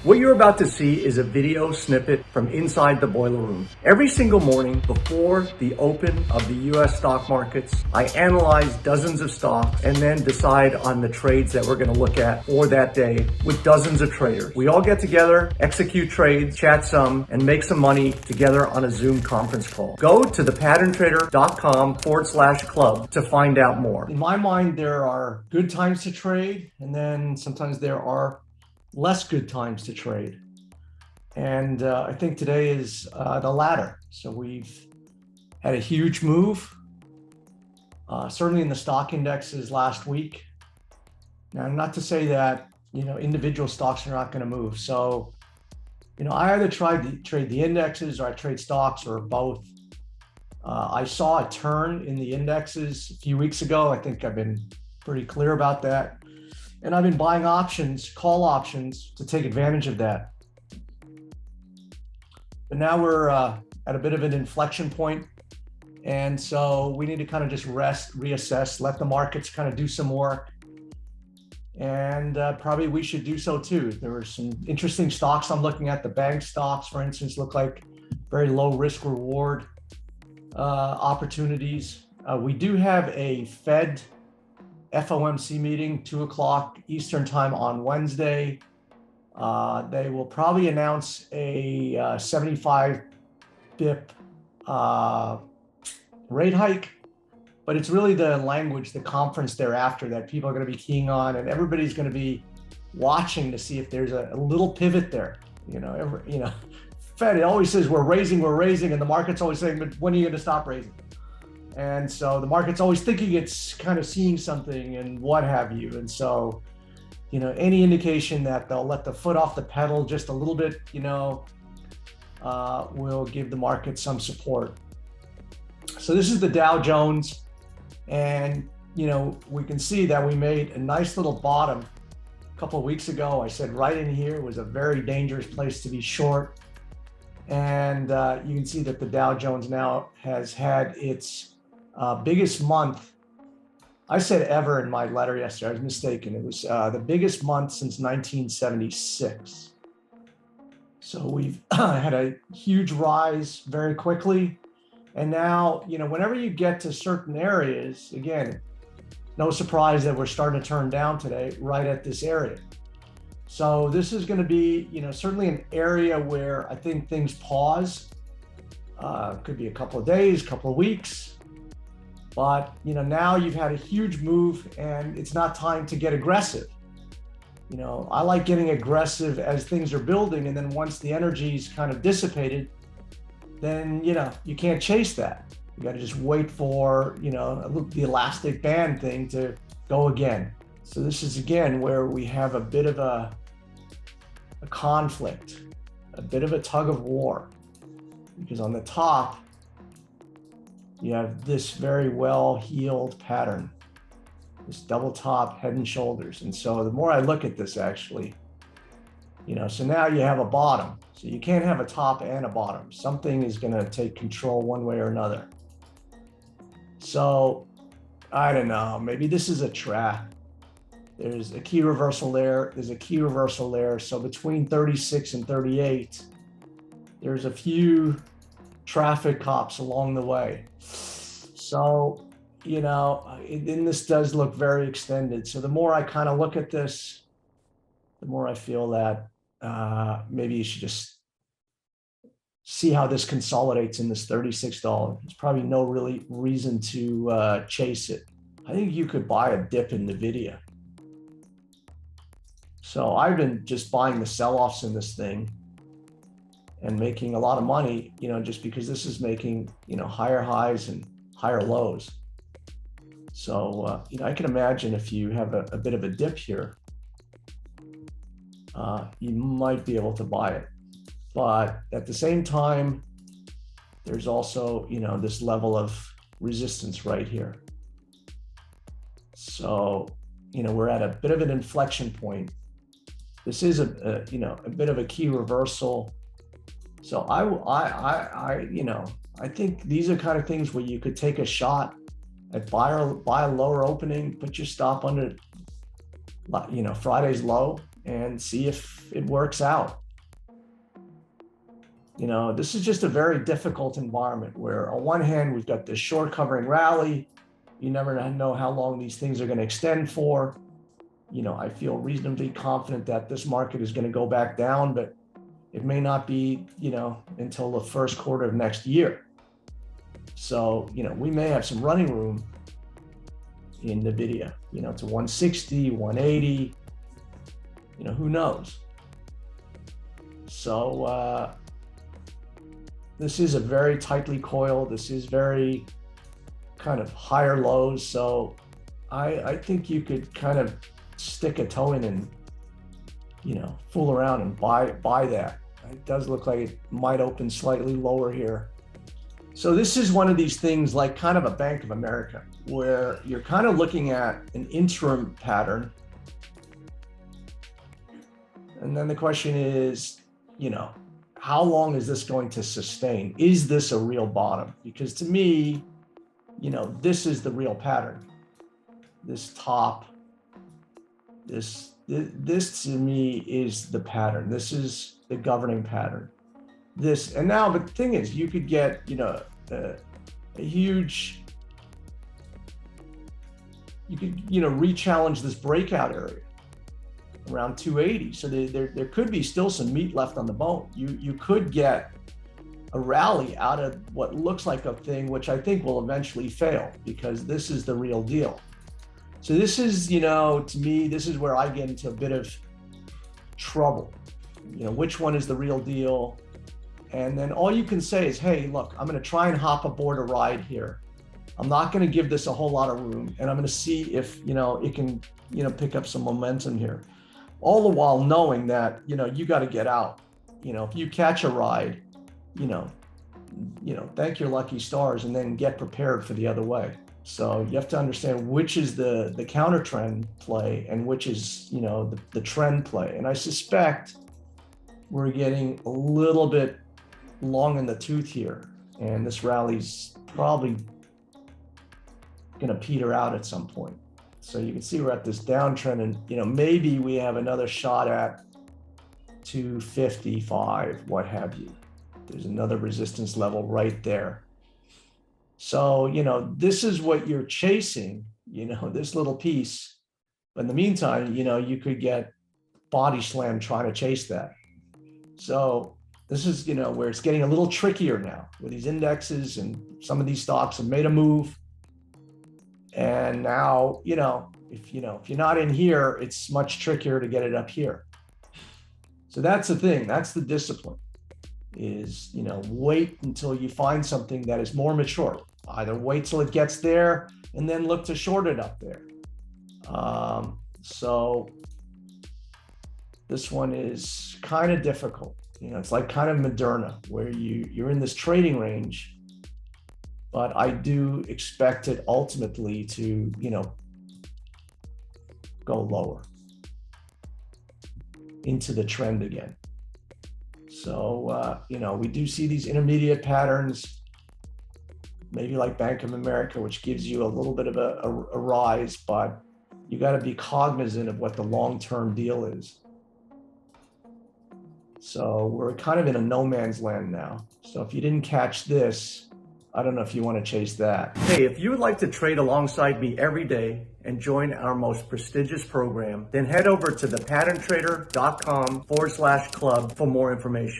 What you're about to see is a video snippet from inside the boiler room. Every single morning before the open of the US stock markets, I analyze dozens of stocks and then decide on the trades that we're going to look at for that day with dozens of traders. We all get together, execute trades, chat some, and make some money together on a Zoom conference call. Go to thepatterntrader.com/club to find out more. In my mind, there are good times to trade, and then sometimes there are less good times to trade. And I think today is the latter. So we've had a huge move, certainly in the stock indexes last week. Now, not to say that, individual stocks are not going to move. So, I either trade the indexes or I trade stocks or both. I saw a turn in the indexes a few weeks ago. I think I've been pretty clear about that. And I've been buying options, call options, to take advantage of that. But now we're at a bit of an inflection point. And so we need to kind of just rest, reassess, let the markets kind of do some work. And probably we should do so too. There were some interesting stocks I'm looking at. The bank stocks, for instance, look like very low risk reward opportunities. We do have a Fed FOMC meeting, 2 o'clock Eastern time on Wednesday. They will probably announce a 75 BIP rate hike, but it's really the language, the conference thereafter that people are going to be keying on, and everybody's going to be watching to see if there's a little pivot there. Fed, it always says we're raising, and the market's always saying, but when are you going to stop raising? And so the market's always thinking it's kind of seeing something and what have you. And so, any indication that they'll let the foot off the pedal just a little bit, will give the market some support. So this is the Dow Jones. And, we can see that we made a nice little bottom a couple of weeks ago. I said right in here was a very dangerous place to be short. And you can see that the Dow Jones now has had its biggest month. I said ever in my letter yesterday. I was mistaken. It was the biggest month since 1976. So we've had a huge rise very quickly. And now, whenever you get to certain areas, again, no surprise that we're starting to turn down today right at this area. So this is going to be, certainly an area where I think things pause. Could be a couple of days, couple of weeks. But, now you've had a huge move and it's not time to get aggressive. I like getting aggressive as things are building. And then once the energy's kind of dissipated, then, you can't chase that. You got to just wait for, the elastic band thing to go again. So this is, again, where we have a bit of a conflict, a bit of a tug of war, because on the top, you have this very well-heeled pattern, this double top, head and shoulders. And so the more I look at this, actually, so now you have a bottom. So you can't have a top and a bottom. Something is going to take control one way or another. So I don't know, maybe this is a trap. There's a key reversal there. There's a key reversal there. So between 36 and 38, there's a few traffic cops along the way. So, and this does look very extended. So the more I kind of look at this, the more I feel that maybe you should just see how this consolidates in this $36. There's probably no really reason to chase it. I think you could buy a dip in NVIDIA. So I've been just buying the sell-offs in this thing and making a lot of money, just because this is making, higher highs and higher lows. So, I can imagine if you have a bit of a dip here, you might be able to buy it. But at the same time, there's also, this level of resistance right here. So, we're at a bit of an inflection point. This is a bit of a key reversal. So I think these are kind of things where you could take a shot at buy a lower opening, put your stop under, Friday's low, and see if it works out. This is just a very difficult environment where on one hand, we've got this short covering rally. You never know how long these things are going to extend for. I feel reasonably confident that this market is going to go back down, but it may not be, until the first quarter of next year. So, we may have some running room in NVIDIA, to 160, 180, who knows? So, this is a very tightly coiled, this is very kind of higher lows. So I think you could kind of stick a toe in and, fool around and buy that. It does look like it might open slightly lower here. So this is one of these things like kind of a Bank of America, where you're kind of looking at an interim pattern. And then the question is, how long is this going to sustain? Is this a real bottom? Because to me, this is the real pattern. This top, this to me is the pattern. This is the governing pattern. And now the thing is, you could get, a huge, you could, re-challenge this breakout area around 280. So there could be still some meat left on the bone. You could get a rally out of what looks like a thing, which I think will eventually fail, because this is the real deal. So this is, to me, this is where I get into a bit of trouble. Which one is the real deal? And then all you can say is, hey, look, I'm going to try and hop aboard a ride here. I'm not going to give this a whole lot of room, and I'm going to see if, it can, pick up some momentum here. All the while knowing that, you got to get out. If you catch a ride, thank your lucky stars and then get prepared for the other way. So you have to understand which is the counter trend play and which is, the trend play. And I suspect we're getting a little bit long in the tooth here, and this rally's probably going to peter out at some point. So you can see we're at this downtrend, and maybe we have another shot at 255, what have you. There's another resistance level right there. So, this is what you're chasing, this little piece. But in the meantime, you could get body slam trying to chase that. So this is, where it's getting a little trickier now, where these indexes and some of these stocks have made a move. And now, if you're not in here, it's much trickier to get it up here. So that's the thing. That's the discipline, is, wait until you find something that is more mature. Either wait till it gets there and then look to short it up there. So this one is kind of difficult. It's like kind of Moderna, where you're in this trading range, but I do expect it ultimately to, go lower into the trend again. So, we do see these intermediate patterns, maybe like Bank of America, which gives you a little bit of a rise, but you got to be cognizant of what the long-term deal is. So we're kind of in a no man's land now. So if you didn't catch this, I don't know if you want to chase that. Hey, if you would like to trade alongside me every day and join our most prestigious program, then head over to thepatterntrader.com/club for more information.